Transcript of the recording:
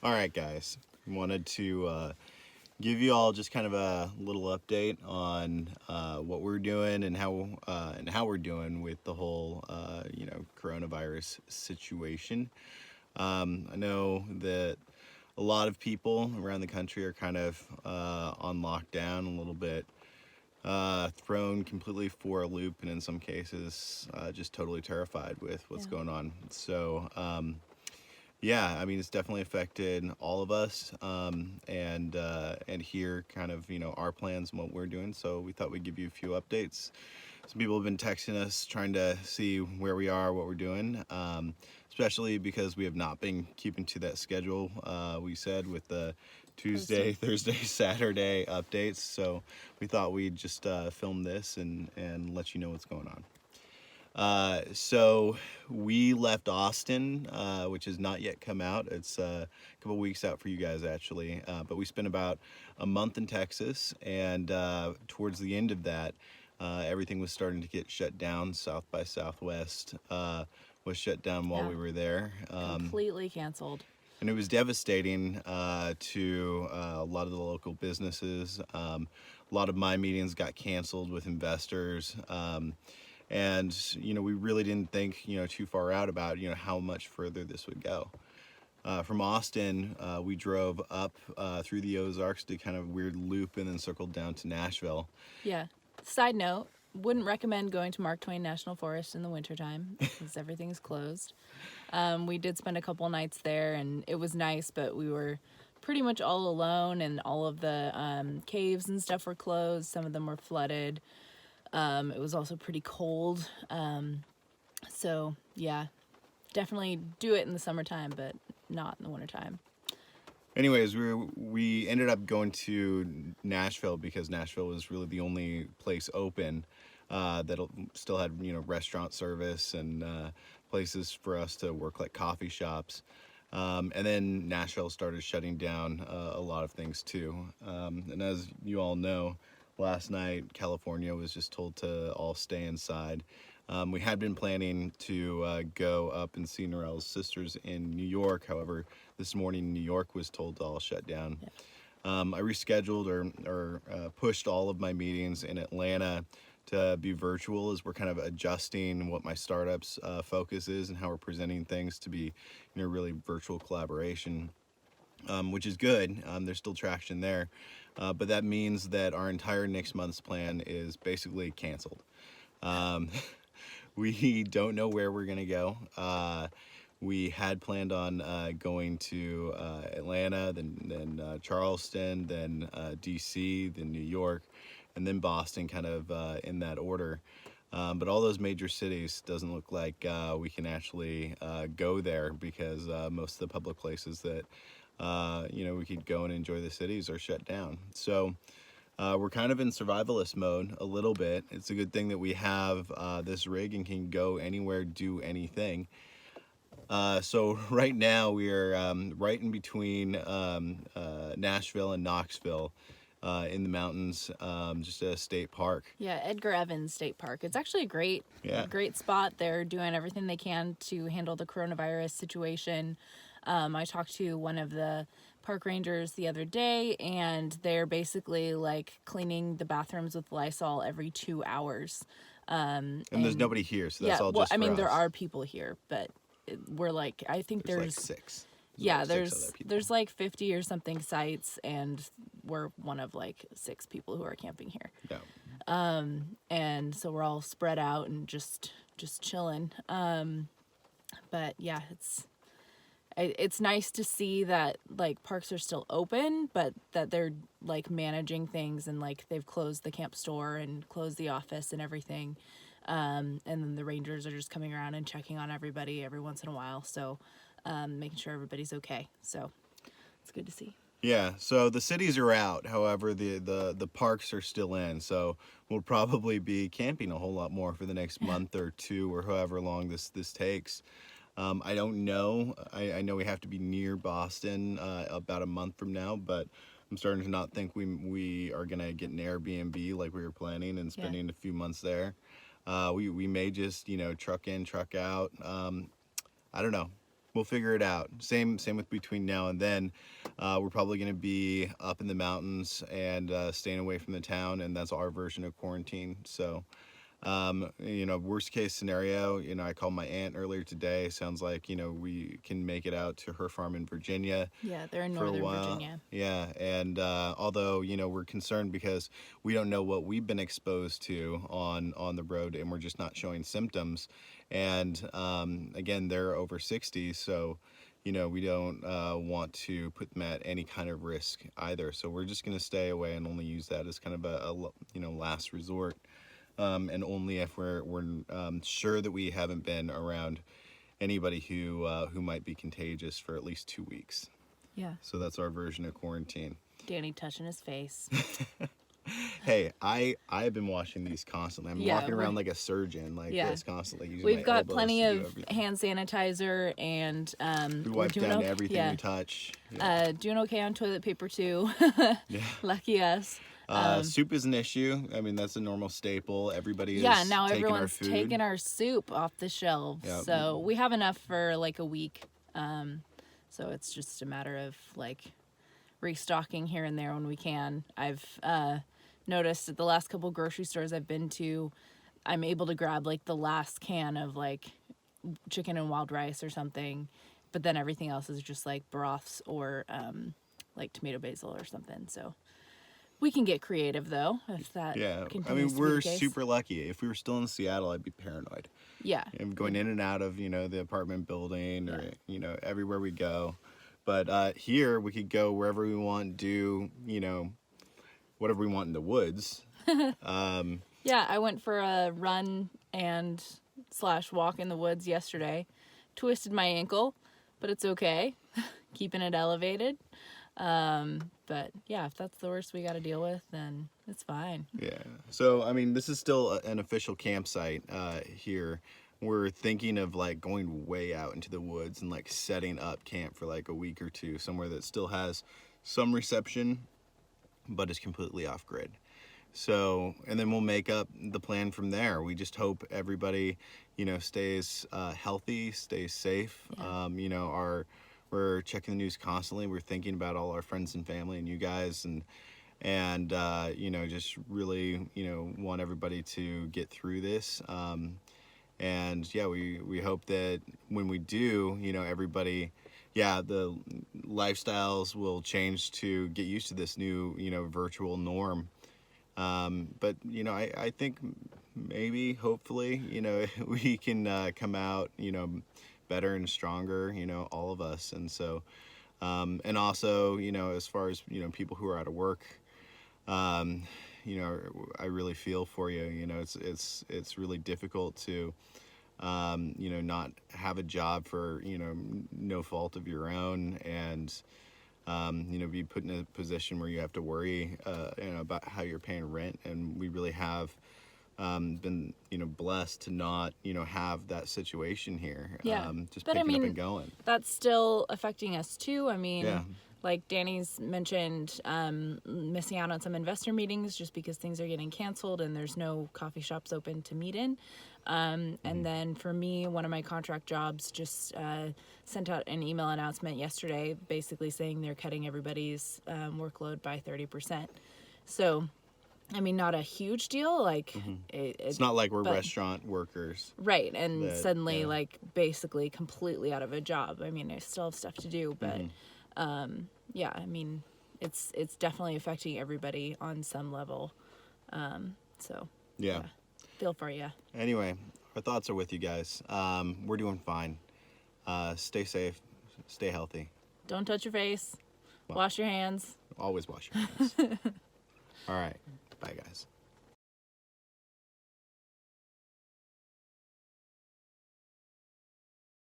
All right, guys. Wanted to give you all just kind of a little update on what we're doing and how we're doing with the whole coronavirus situation. I know that a lot of people around the country are kind of on lockdown, a little bit thrown completely for a loop, and in some cases, just totally terrified with what's Yeah. going on. So. Yeah, I mean it's definitely affected all of us, and here kind of our plans and what we're doing. So we thought we'd give you a few updates. Some people have been texting us trying to see where we are, what we're doing, especially because we have not been keeping to that schedule we said with the Tuesday, Posting. Thursday, Saturday updates. So we thought we'd just film this and let you know what's going on. So we left Austin, which has not yet come out. It's a couple weeks out for you guys, actually. But we spent about a month in Texas, and towards the end of that, everything was starting to get shut down. South by Southwest was shut down while Yeah. we were there. Completely canceled. And it was devastating to a lot of the local businesses. A lot of my meetings got canceled with investors. And we really didn't think too far out about how much further this would go. From Austin, we drove up through the Ozarks, did kind of a weird loop, and then circled down to Nashville. Yeah. Side note, wouldn't recommend going to Mark Twain National Forest in the wintertime because everything's closed. We did spend a couple nights there and it was nice, but we were pretty much all alone and all of the caves and stuff were closed. Some of them were flooded. It was also pretty cold. So, yeah, definitely do it in the summertime, but not in the wintertime. Anyways, we ended up going to Nashville because Nashville was really the only place open that still had restaurant service and places for us to work, like coffee shops. And then Nashville started shutting down a lot of things too. And as you all know, last night California was just told to all stay inside. We had been planning to go up and see Norelle's sisters in New York. However, this morning New York was told to all shut down. Yeah. I rescheduled or pushed all of my meetings in Atlanta to be virtual, as we're kind of adjusting what my startup's focus is and how we're presenting things to be really virtual collaboration, which is good. There's still traction there, but that means that our entire next month's plan is basically canceled. Um, we don't know where we're gonna go. We had planned on going to Atlanta, then Charleston, then DC, then New York, and then Boston, kind of in that order. But all those major cities doesn't look like we can actually go there because most of the public places that we could go and enjoy the cities are shut down. So we're kind of in survivalist mode a little bit. It's a good thing that we have this rig and can go anywhere, do anything. So right now we are right in between Nashville and Knoxville in the mountains, just at a state park. Yeah, Edgar Evans State Park. It's actually a great, Yeah. great spot. They're doing everything they can to handle the coronavirus situation. I talked to one of the park rangers the other day, and they're basically like cleaning the bathrooms with Lysol every 2 hours. And there's nobody here, so that's Yeah, all well, just I for mean, there us. are people here, but we're like, I think There's like there's six. yeah, Like six other people. there's like 50 or something sites, and we're one of like 6 people who are camping here. Yeah. And so we're all spread out and just chilling. But yeah, it's nice to see that like parks are still open, but that they're like managing things and like they've closed the camp store and closed the office and everything. And then the rangers are just coming around and checking on everybody every once in a while. So making sure everybody's okay. So it's good to see. Yeah, so the cities are out. However, the parks are still in. So we'll probably be camping a whole lot more for the next month or two, or however long this takes. I don't know. I know we have to be near Boston about a month from now, but I'm starting to not think we are gonna get an Airbnb like we were planning and spending a few months there. We may just truck in, truck out. I don't know. we'll figure it out. Same with between now and then. We're probably going to be up in the mountains and staying away from the town, and that's our version of quarantine. So, worst case scenario, I called my aunt earlier today. Sounds like, we can make it out to her farm in Virginia. Yeah, they're in For a Northern while. Virginia. Yeah, and although we're concerned because we don't know what we've been exposed to on the road, and we're just not showing symptoms. And again, they're over 60, so we don't want to put them at any kind of risk either. So we're just going to stay away and only use that as kind of a last resort, and only if we're sure that we haven't been around anybody who might be contagious for at least 2 weeks. Yeah. So that's our version of quarantine. Danny touching his face. Hey, I have been washing these constantly. I'm walking around like a surgeon, like this constantly. Using We've my got elbows plenty to do of everything. hand sanitizer, and We we're wipe doing down everything we touch. Yeah. doing okay on toilet paper too. Yeah. Lucky us. Soup is an issue. I mean, that's a normal staple. Everybody is Now taking everyone's our food. taking our soup off the shelves. Yep. So we have enough for like a week. So it's just a matter of like restocking here and there when we can. I've noticed at the last couple grocery stores I've been to, I'm able to grab like the last can of like chicken and wild rice or something, but then everything else is just like broths or like tomato basil or something. So we can get creative though if that continues to be we're the case. super lucky. If we were still in Seattle, I'd be paranoid. Yeah. I'm going in and out of the apartment building or everywhere we go. But here we could go wherever we want, do whatever we want in the woods. Yeah, I went for a run and / walk in the woods yesterday. Twisted my ankle, but it's okay. Keeping it elevated. But yeah, if that's the worst we got to deal with, then it's fine. Yeah. So, this is still an official campsite here. We're thinking of like going way out into the woods and like setting up camp for like a week or two, somewhere that still has some reception, but is completely off grid. So, and then we'll make up the plan from there. We just hope everybody, stays healthy, stays safe. Yeah. We're checking the news constantly. We're thinking about all our friends and family and you guys, and just really, want everybody to get through this. And yeah, we hope that when we do, everybody, the lifestyles will change to get used to this new, virtual norm. But I think maybe, hopefully, we can come out, better and stronger, all of us. And so, and also, as far as, people who are out of work, I really feel for you. It's really difficult to, not have a job for, no fault of your own, and, be put in a position where you have to worry, about how you're paying rent. And we really have been, blessed to not, have that situation here. Yeah. Just But picking up and going. That's still affecting us too. Yeah. Like Danny's mentioned, missing out on some investor meetings just because things are getting canceled and there's no coffee shops open to meet in. And then for me, one of my contract jobs just sent out an email announcement yesterday basically saying they're cutting everybody's workload by 30%. So, not a huge deal. Like It's not like we're restaurant workers. Right. And suddenly, yeah. like, basically completely out of a job. I still have stuff to do, but it's definitely affecting everybody on some level. So Yeah. Feel for you. Anyway, our thoughts are with you guys. We're doing fine. Stay safe. Stay healthy. Don't touch your face. Well, Wash your hands. Always wash your hands. All right. Bye, guys.